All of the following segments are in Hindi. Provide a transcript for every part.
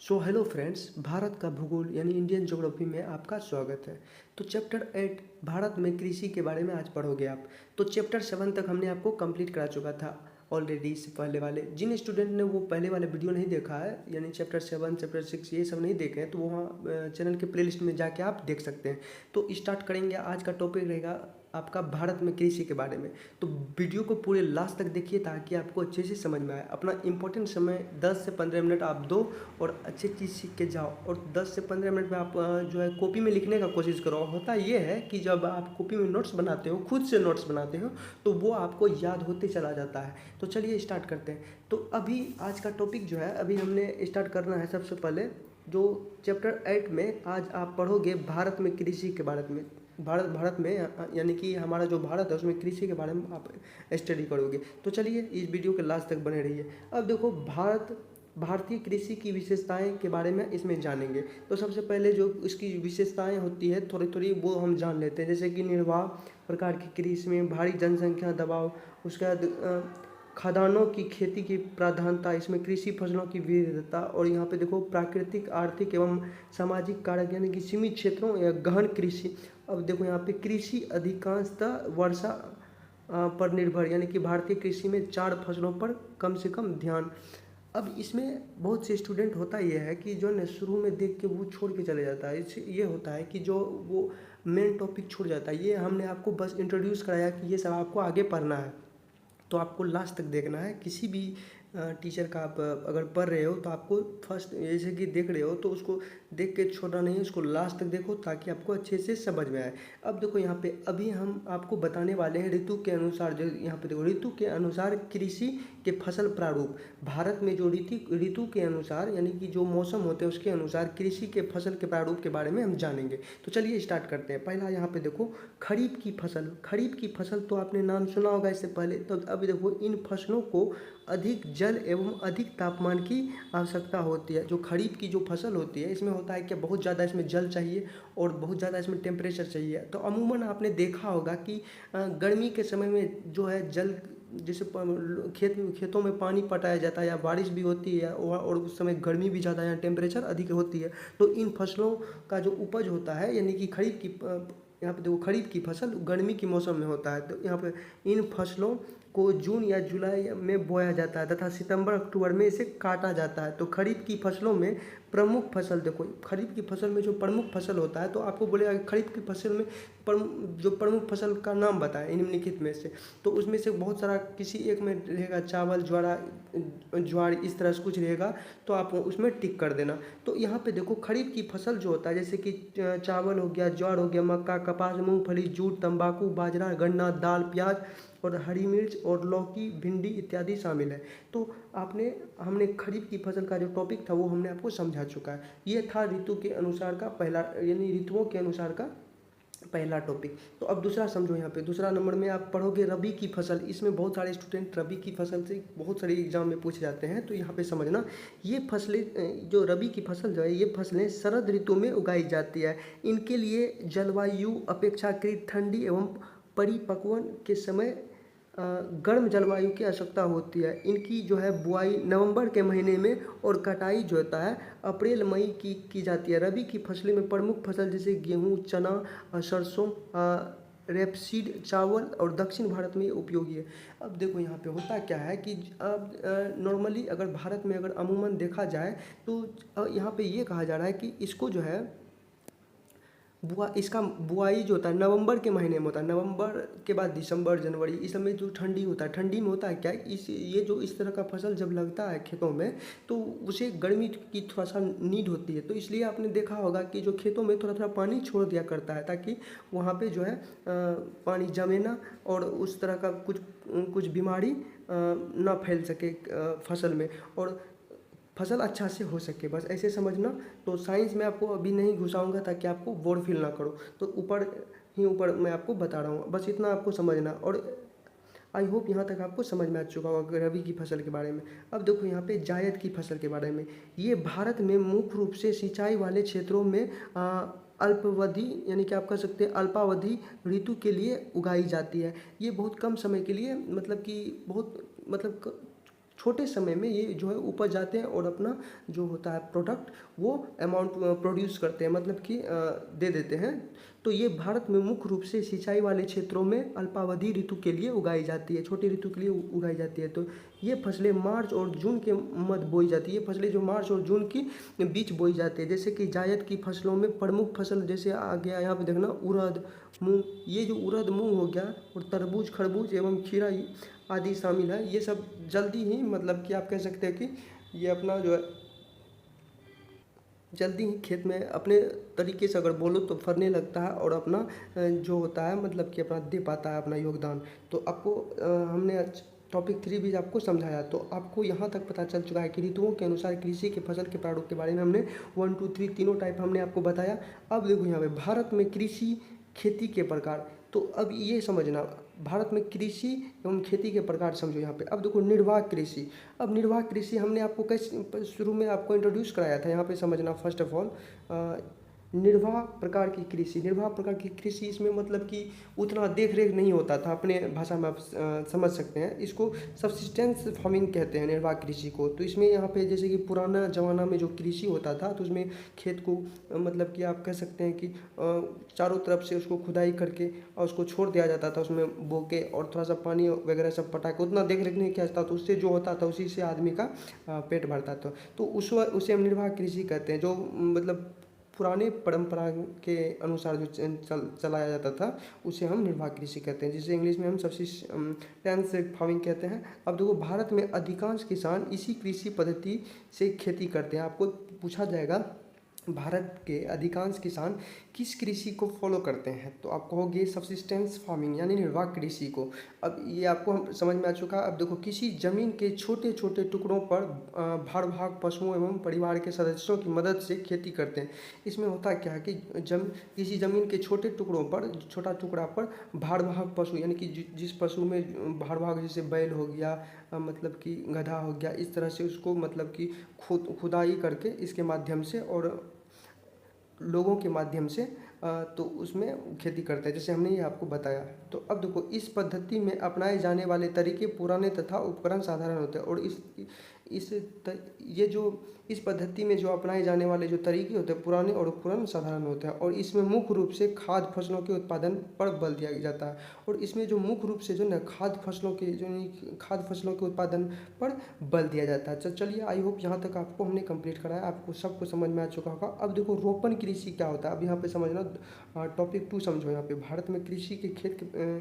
हेलो फ्रेंड्स, भारत का भूगोल यानी इंडियन ज्योग्राफी में आपका स्वागत है। तो चैप्टर 8 भारत में कृषि के बारे में आज पढ़ोगे आप। तो चैप्टर 7 तक हमने आपको कंप्लीट करा चुका था ऑलरेडी। इससे पहले वाले जिन स्टूडेंट ने वो पहले वाले वीडियो नहीं देखा है, यानी चैप्टर 7 चैप्टर 6 ये सब नहीं देखे हैं, तो वहाँ चैनल के प्लेलिस्ट में जाके आप देख सकते हैं। तो स्टार्ट करेंगे। आज का टॉपिक रहेगा आपका भारत में कृषि के बारे में। तो वीडियो को पूरे लास्ट तक देखिए ताकि आपको अच्छे से समझ में आए। अपना इंपॉर्टेंट समय 10 से 15 मिनट आप दो और अच्छी चीज़ सीख के जाओ। और 10 से 15 मिनट में आप जो है कॉपी में लिखने का कोशिश करो। होता ये है कि जब आप कॉपी में नोट्स बनाते हो, खुद से नोट्स बनाते हो, तो वो आपको याद होते चला जाता है। तो चलिए स्टार्ट करते हैं। तो अभी आज का टॉपिक जो है, अभी हमने स्टार्ट करना है। सबसे पहले जो चैप्टर 8 में आज आप पढ़ोगे भारत में कृषि के बारे में। भारत में यानी कि हमारा जो भारत है उसमें कृषि के बारे में आप स्टडी करोगे। तो चलिए इस वीडियो के लास्ट तक बने रहिए। अब देखो, भारतीय कृषि की विशेषताएं के बारे में इसमें जानेंगे। तो सबसे पहले जो इसकी विशेषताएं होती है थोड़ी थोड़ी वो हम जान लेते हैं। जैसे कि निर्वाह प्रकार की कृषि में भारी जनसंख्या दबाव, उसके बाद खदानों की खेती की प्राधान्यता, इसमें कृषि फसलों की विविधता, और यहाँ पे देखो प्राकृतिक आर्थिक एवं सामाजिक कारक यानी कि सीमित क्षेत्रों या गहन कृषि। अब देखो यहाँ पे कृषि अधिकांशतः वर्षा पर निर्भर, यानी कि भारतीय कृषि में 4 फसलों पर कम से कम ध्यान। अब इसमें बहुत से स्टूडेंट होता ये है कि जो न शुरू में देख के वो छोड़ के चले जाता है। इससे ये होता है कि जो वो मेन टॉपिक छोड़ जाता है। ये हमने आपको बस इंट्रोड्यूस कराया कि ये सब आपको आगे पढ़ना है, तो आपको लास्ट तक देखना है। किसी भी टीचर का आप अगर पढ़ रहे हो तो आपको फर्स्ट जैसे कि देख रहे हो तो उसको देख के छोड़ना नहीं है, उसको लास्ट तक देखो ताकि आपको अच्छे से समझ में आए। अब देखो यहाँ पे अभी हम आपको बताने वाले हैं ऋतु के अनुसार। जो यहाँ पे देखो ऋतु के अनुसार कृषि के फसल प्रारूप। भारत में जो ऋतु के अनुसार यानी कि जो मौसम होते हैं उसके अनुसार कृषि के फसल के प्रारूप के बारे में हम जानेंगे। तो चलिए स्टार्ट करते हैं। पहला यहाँ पे देखो खरीफ की फसल। खरीफ की फसल तो आपने नाम सुना होगा इससे पहले। तो अब देखो इन फसलों को अधिक जल एवं अधिक तापमान की आवश्यकता होती है। जो खरीफ की जो फसल होती है इसमें होता है कि बहुत ज़्यादा इसमें जल चाहिए और बहुत ज़्यादा इसमें टेम्परेचर चाहिए। तो अमूमन आपने देखा होगा कि गर्मी के समय में जो है जल जैसे खेतों में पानी पटाया जाता है या बारिश भी होती है और उस समय गर्मी भी ज़्यादा या टेम्परेचर अधिक होती है। तो इन फसलों का जो उपज होता है यानी कि खरीफ की यहाँ पे देखो खरीफ की फसल गर्मी के मौसम में होता है। तो यहाँ पे इन फसलों को जून या जुलाई में बोया जाता है तथा सितंबर अक्टूबर में इसे काटा जाता है। तो खरीफ की फसलों में प्रमुख फसल देखो, खरीफ की फसल में जो प्रमुख फसल होता है तो आपको बोलेगा कि खरीफ की फसल में जो प्रमुख फसल का नाम बताएं निम्नलिखित में से। तो उसमें से बहुत सारा किसी एक में रहेगा चावल, ज्वार इस तरह से कुछ रहेगा, तो आप उसमें टिक कर देना। तो यहाँ पे देखो खरीफ की फसल जो होता है जैसे कि चावल हो गया, ज्वार हो गया, मक्का, कपास, मूंगफली, जूट, तंबाकू, बाजरा, गन्ना, दाल, प्याज और हरी मिर्च और लौकी, भिंडी इत्यादि शामिल है। तो हमने खरीफ की फसल का जो टॉपिक था वो हमने आपको समझा चुका है। ये था ऋतु के अनुसार का पहला, यानी ऋतुओं के अनुसार का पहला टॉपिक। तो अब दूसरा समझो। यहाँ पे दूसरा नंबर में आप पढ़ोगे रबी की फसल। इसमें बहुत सारे स्टूडेंट रबी की फसल से बहुत सारे एग्जाम में पूछे जाते हैं। तो यहाँ पे समझना, ये फसलें जो रबी की फसल जो है ये फसलें शरद ऋतु में उगाई जाती है। इनके लिए जलवायु अपेक्षाकृत ठंडी एवं परिपक्वन के समय गर्म जलवायु की आवश्यकता होती है। इनकी जो है बुआई नवंबर के महीने में और कटाई जो होता है अप्रैल मई की जाती है। रबी की फसलें में प्रमुख फसल जैसे गेहूँ, चना, सरसों, रेपसीड, चावल और दक्षिण भारत में ये उपयोगी है। अब देखो यहाँ पे होता क्या है कि अब नॉर्मली अगर भारत में अगर अमूमन देखा जाए तो यहाँ पे ये कहा जा रहा है कि इसको जो है इसका बुआई जो होता है नवंबर के महीने में होता है। नवंबर के बाद दिसंबर, जनवरी, इस समय जो ठंडी होता है, ठंडी में होता है क्या, ये जो इस तरह का फसल जब लगता है खेतों में तो उसे गर्मी की थोड़ा सा नीड होती है। तो इसलिए आपने देखा होगा कि जो खेतों में थोड़ा थोड़ा पानी छोड़ दिया करता है ताकि वहाँ पे जो है पानी जमे ना और उस तरह का कुछ बीमारी ना फैल सके फसल में, और फसल अच्छा से हो सके, बस ऐसे समझना। तो साइंस में आपको अभी नहीं घुसाऊंगा ताकि आपको बोर फील ना करो। तो ऊपर मैं आपको बता रहा हूँ, बस इतना आपको समझना। और आई होप यहाँ तक आपको समझ में आ चुका होगा रबी की फसल के बारे में। अब देखो यहाँ पे जायद की फसल के बारे में। ये भारत में मुख्य रूप से सिंचाई वाले क्षेत्रों में अल्पावधि यानी कि आप कह सकते हैं अल्पावधि ऋतु के लिए उगाई जाती है। ये बहुत कम समय के लिए मतलब कि बहुत मतलब छोटे समय में ये जो है उपज जाते हैं और अपना जो होता है प्रोडक्ट वो अमाउंट प्रोड्यूस करते हैं, मतलब कि दे देते हैं। तो ये भारत में मुख्य रूप से सिंचाई वाले क्षेत्रों में अल्पावधि ऋतु के लिए उगाई जाती है, छोटी ऋतु के लिए उगाई जाती है। तो ये फसलें मार्च और जून के मध्य बोई जाती है। ये फसलें जो मार्च और जून की बीच बोई जाती है। जैसे कि जायद की फसलों में प्रमुख फसल जैसे आ गया यहाँ पे देखना उड़द मूंग, ये जो उड़द मूंग हो गया और तरबूज खरबूज एवं खीरा आदि शामिल है। ये सब जल्दी ही मतलब कि आप कह सकते हैं कि ये अपना जो है जल्दी ही खेत में अपने तरीके से अगर बोलो तो फरने लगता है और अपना जो होता है मतलब कि अपना दे पाता है अपना योगदान। तो आपको हमने टॉपिक 3 भी आपको समझाया, तो आपको यहाँ तक पता चल चुका है कि ऋतुओं के अनुसार कृषि के फसल के प्रारूप के बारे में हमने 1 2 3 तीनों टाइप हमने आपको बताया। अब देखो यहाँ पे भारत में कृषि खेती के प्रकार, तो अब ये समझना भारत में कृषि एवं खेती के प्रकार समझो यहाँ पे। अब देखो निर्वाह कृषि, अब निर्वाह कृषि हमने आपको कैसे शुरू में आपको इंट्रोड्यूस कराया था, यहाँ पे समझना फर्स्ट ऑफ ऑल निर्वाह प्रकार की कृषि। निर्वाह प्रकार की कृषि इसमें मतलब कि उतना देख रेख नहीं होता था, अपने भाषा में आप समझ सकते हैं। इसको सबसिस्टेंस फार्मिंग कहते हैं निर्वाह कृषि को। तो इसमें यहाँ पे जैसे कि पुराना ज़माना में जो कृषि होता था तो उसमें खेत को मतलब कि आप कह सकते हैं कि चारों तरफ से उसको खुदाई करके और उसको छोड़ दिया जाता था, उसमें बो के और थोड़ा सा पानी वगैरह सब पटा के, उतना देख रेख नहीं किया जाता, तो उससे जो होता था उसी से आदमी का पेट भरता था। तो उसे हम निर्वाह कृषि कहते हैं, जो मतलब पुराने परंपरा के अनुसार जो चलाया जाता था उसे हम निर्वाह कृषि कहते हैं, जिसे इंग्लिश में हम सबसिस्टेंस फार्मिंग कहते हैं। अब देखो भारत में अधिकांश किसान इसी कृषि पद्धति से खेती करते हैं। आपको पूछा जाएगा भारत के अधिकांश किसान किस कृषि को फॉलो करते हैं, तो आप कहोगे सबसिस्टेंस फार्मिंग यानी निर्वाह कृषि को। अब ये आपको हम समझ में आ चुका। अब देखो किसी जमीन के छोटे छोटे टुकड़ों पर भार भाग पशुओं एवं परिवार के सदस्यों की मदद से खेती करते हैं। इसमें होता क्या है कि किसी जमीन के छोटे टुकड़ों पर, छोटा टुकड़ा पर भार भाग पशु यानी कि जिस पशु में भार भाग जैसे बैल हो गया मतलब कि गधा हो गया, इस तरह से उसको मतलब कि खुदाई करके इसके माध्यम से और लोगों के माध्यम से तो उसमें खेती करते हैं, जैसे हमने ये आपको बताया। तो अब देखो इस पद्धति में अपनाए जाने वाले तरीके पुराने तथा उपकरण साधारण होते हैं। और इस पद्धति में जो अपनाए जाने वाले जो तरीके होते हैं पुराने और उपकरण साधारण होते हैं। और इसमें मुख्य रूप से खाद्य फसलों के उत्पादन पर बल दिया जाता है। और इसमें जो मुख्य रूप से जो ना खाद्य फसलों के उत्पादन पर बल दिया जाता है। चलिए आई होप यहाँ तक आपको हमने कंप्लीट कराया, आपको सबको समझ में आ चुका होगा। अब देखो रोपण कृषि क्या होता है, अब यहाँ पे समझना टॉपिक 2 समझो। यहाँ पे भारत में कृषि के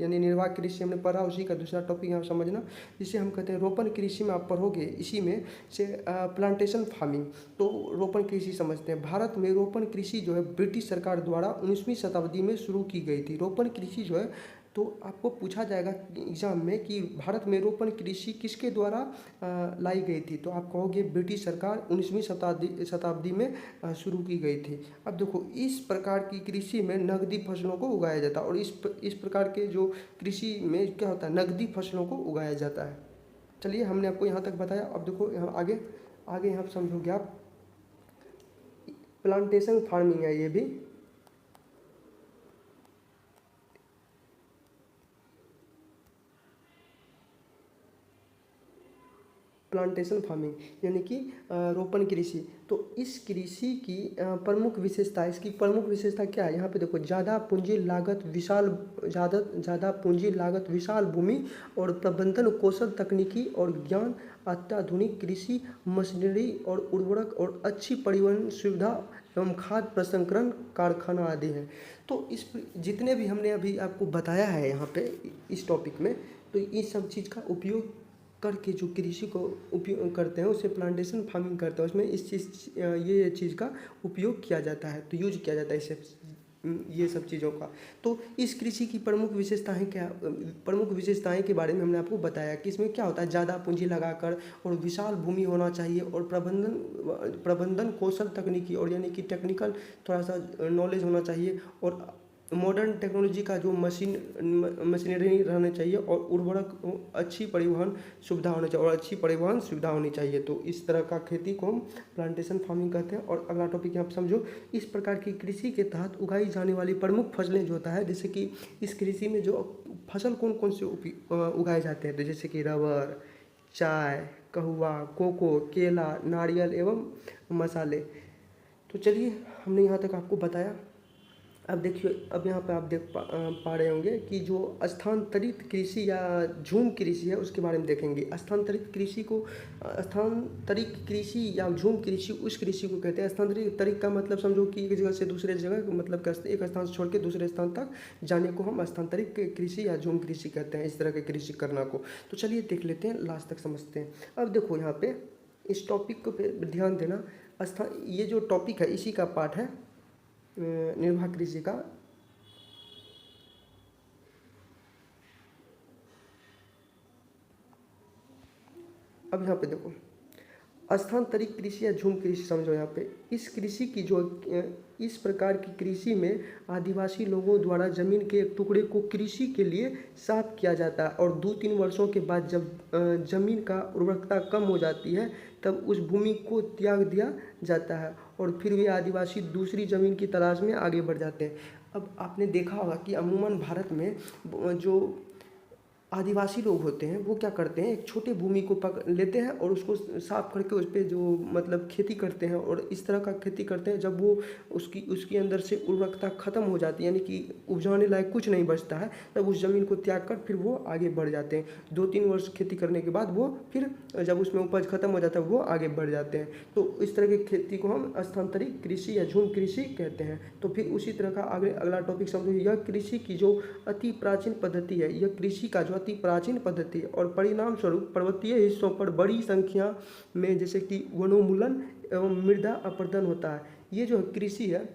यानी निर्वाह कृषि हमने पढ़ा, उसी का दूसरा टॉपिक यहाँ समझना, जिसे हम कहते हैं रोपण कृषि में आप पढ़ोगे इसी में से प्लांटेशन फार्मिंग। तो रोपण कृषि समझते हैं। भारत में रोपण कृषि जो है ब्रिटिश सरकार द्वारा 19वीं शताब्दी में शुरू की गई थी। रोपण कृषि जो है, तो आपको पूछा जाएगा एग्जाम में कि भारत में रोपण कृषि किसके द्वारा लाई गई थी, तो आप कहोगे ब्रिटिश सरकार 19वीं शताब्दी में शुरू की गई थी। अब देखो इस प्रकार की कृषि में नकदी फसलों को उगाया जाता है। और इस प्रकार के जो कृषि में क्या होता है, नकदी फसलों को उगाया जाता है। चलिए हमने आपको यहाँ तक बताया। अब देखो यहाँ आगे यहाँ समझोगे आप प्लांटेशन फार्मिंग है ये भी। प्लांटेशन फार्मिंग यानी कि रोपण कृषि। तो इस कृषि की प्रमुख विशेषता, इसकी प्रमुख विशेषता क्या है, यहाँ पे देखो ज़्यादा पूंजी लागत विशाल भूमि और प्रबंधन कौशल तकनीकी और ज्ञान, अत्याधुनिक कृषि मशीनरी और उर्वरक और अच्छी परिवहन सुविधा एवं खाद्य प्रसंस्करण कारखाना आदि हैं। तो इस जितने भी हमने अभी आपको बताया है यहाँ पे इस टॉपिक में, तो इस सब चीज़ का उपयोग करके जो कृषि को उपयोग करते हैं उसे प्लांटेशन फार्मिंग करते हैं। उसमें इस चीज़ ये चीज़ का उपयोग किया जाता है, तो यूज किया जाता है इसे ये सब चीज़ों का। तो इस कृषि की प्रमुख विशेषताएं क्या, प्रमुख विशेषताएं के बारे में हमने आपको बताया कि इसमें क्या होता है, ज़्यादा पूंजी लगाकर और विशाल भूमि होना चाहिए और प्रबंधन कौशल तकनीकी और यानी कि टेक्निकल थोड़ा सा नॉलेज होना चाहिए और मॉडर्न टेक्नोलॉजी का जो मशीनरी रहना चाहिए और उर्वरक अच्छी परिवहन सुविधा होनी चाहिए और अच्छी परिवहन सुविधा होनी चाहिए। तो इस तरह का खेती को हम प्लांटेशन फार्मिंग कहते हैं। और अगला टॉपिक आप समझो, इस प्रकार की कृषि के तहत उगाई जाने वाली प्रमुख फसलें जो होता है, जैसे कि इस कृषि में जो फसल कौन कौन से उगाए जाते हैं, तो जैसे कि रबर, चाय, कहवा, कोको, केला, नारियल एवं मसाले। तो चलिए हमने यहाँ तक आपको बताया। अब देखिए, अब यहाँ पे आप देख पा रहे होंगे कि जो स्थानांतरित कृषि या झूम कृषि है उसके बारे में देखेंगे। स्थानांतरित कृषि या झूम कृषि उस कृषि को कहते हैं। स्थानांतरित का मतलब समझो कि एक जगह से दूसरे जगह, मतलब एक स्थान से छोड़ के दूसरे स्थान तक जाने को हम स्थानांतरित कृषि या झूम कृषि कहते हैं, इस तरह के कृषि करना को। तो चलिए देख लेते हैं, लास्ट तक समझते हैं। अब देखो यहाँ पे इस टॉपिक को पे ध्यान देना। ये जो टॉपिक है इसी का पार्ट है निर्वाह कृषि का। अब यहाँ पे देखो, स्थानांतरित कृषि या झूम कृषि समझो। यहाँ पे इस कृषि की जो इस प्रकार की कृषि में आदिवासी लोगों द्वारा जमीन के एक टुकड़े को कृषि के लिए साफ किया जाता है और 2-3 वर्षों के बाद जब जमीन का उर्वरकता कम हो जाती है तब उस भूमि को त्याग दिया जाता है और फिर वे आदिवासी दूसरी जमीन की तलाश में आगे बढ़ जाते हैं। अब आपने देखा होगा कि अमूमन भारत में जो आदिवासी लोग होते हैं वो क्या करते हैं, एक छोटे भूमि को लेते हैं और उसको साफ करके उस पर जो मतलब खेती करते हैं और इस तरह का खेती करते हैं। जब वो उसके अंदर से उर्वरकता ख़त्म हो जाती है, यानी कि उपजाने लायक कुछ नहीं बचता है, तब उस ज़मीन को त्याग कर फिर वो आगे बढ़ जाते हैं। 2-3 वर्ष खेती करने के बाद वो फिर जब उसमें उपज खत्म हो जाता है वो आगे बढ़ जाते हैं। तो इस तरह की खेती को हम स्थानांतरित कृषि या झूम कृषि कहते हैं। तो फिर उसी तरह का आगे अगला टॉपिक समझो। यह कृषि की जो अति प्राचीन पद्धति है, यह कृषि का जो अति प्राचीन पद्धति और परिणाम स्वरूप पर्वतीय हिस्सों पर बड़ी संख्या में जैसे कि वनोन्मूलन एवं मृदा अपरदन होता है। ये जो कृषि है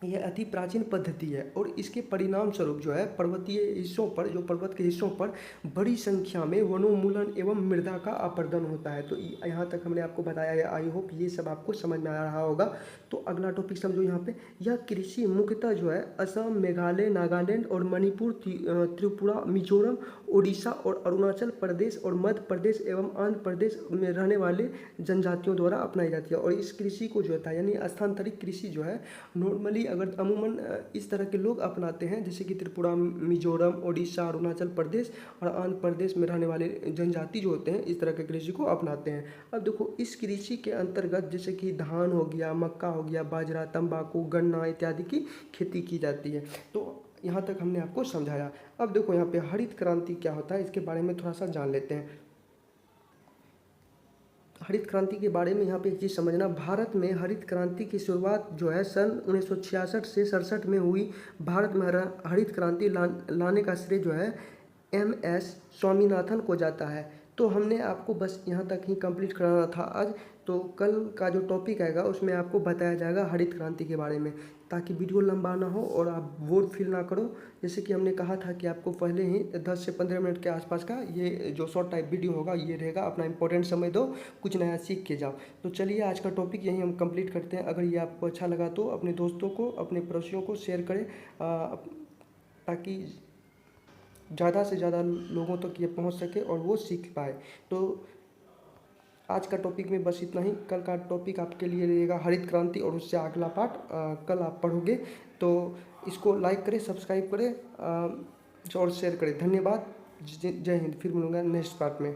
यह अति प्राचीन पद्धति है और इसके परिणाम स्वरूप जो है पर्वतीय हिस्सों पर, जो पर्वत के हिस्सों पर बड़ी संख्या में वनोन्मूलन एवं मृदा का अपरदन होता है। तो यहाँ तक हमने आपको बताया है। आई होप ये सब आपको समझ में आ रहा होगा। तो अगला टॉपिक समझो यहाँ पे। यह कृषि मुख्यतः जो है असम, मेघालय, नागालैंड और मणिपुर, त्रिपुरा, मिजोरम, उड़ीसा और अरुणाचल प्रदेश और मध्य प्रदेश एवं आंध्र प्रदेश में रहने वाले जनजातियों द्वारा अपनाई जाती है। और इस कृषि को जो होता है यानी स्थानांतरित कृषि जो है नॉर्मली अगर अमूमन इस तरह के लोग अपनाते हैं, जैसे कि त्रिपुरा, मिजोरम, उड़ीसा, अरुणाचल प्रदेश और आंध्र प्रदेश में रहने वाले जनजाति जो होते हैं इस तरह के कृषि को अपनाते हैं। अब देखो इस कृषि के अंतर्गत जैसे कि धान हो गया, मक्का हो गया, बाजरा, तंबाकू, गन्ना इत्यादि की खेती की जाती है। तो यहाँ तक हमने आपको समझाया। अब देखो यहाँ पे हरित क्रांति क्या होता है इसके बारे में थोड़ा सा जान लेते हैं। हरित क्रांति के बारे में यहाँ पे एक चीज़ समझना, भारत में हरित क्रांति की शुरुआत जो है सन 1966 से 67 में हुई। भारत में हरित क्रांति लाने का श्रेय जो है MS स्वामीनाथन को जाता है। तो हमने आपको बस यहाँ तक ही कंप्लीट कराना था आज। तो कल का जो टॉपिक आएगा उसमें आपको बताया जाएगा हरित क्रांति के बारे में, ताकि वीडियो लंबा ना हो और आप बोर फील ना करो। जैसे कि हमने कहा था कि आपको पहले ही 10 से 15 मिनट के आसपास का ये जो शॉर्ट टाइप वीडियो होगा ये रहेगा। अपना इंपॉर्टेंट समय दो, कुछ नया सीख के जाओ। तो चलिए आज का टॉपिक यहीं हम कंप्लीट करते हैं। अगर ये आपको अच्छा लगा तो अपने दोस्तों को, अपने पड़ोसियों को शेयर करें ताकि ज़्यादा से ज़्यादा लोगों तक ये पहुंच सके और वो सीख पाए। तो आज का टॉपिक में बस इतना ही। कल का टॉपिक आपके लिए रहेगा हरित क्रांति और उससे अगला पार्ट कल आप पढ़ोगे। तो इसको लाइक करें, सब्सक्राइब करें और शेयर करें। धन्यवाद। जय हिंद। फिर मिलूंगा नेक्स्ट पार्ट में।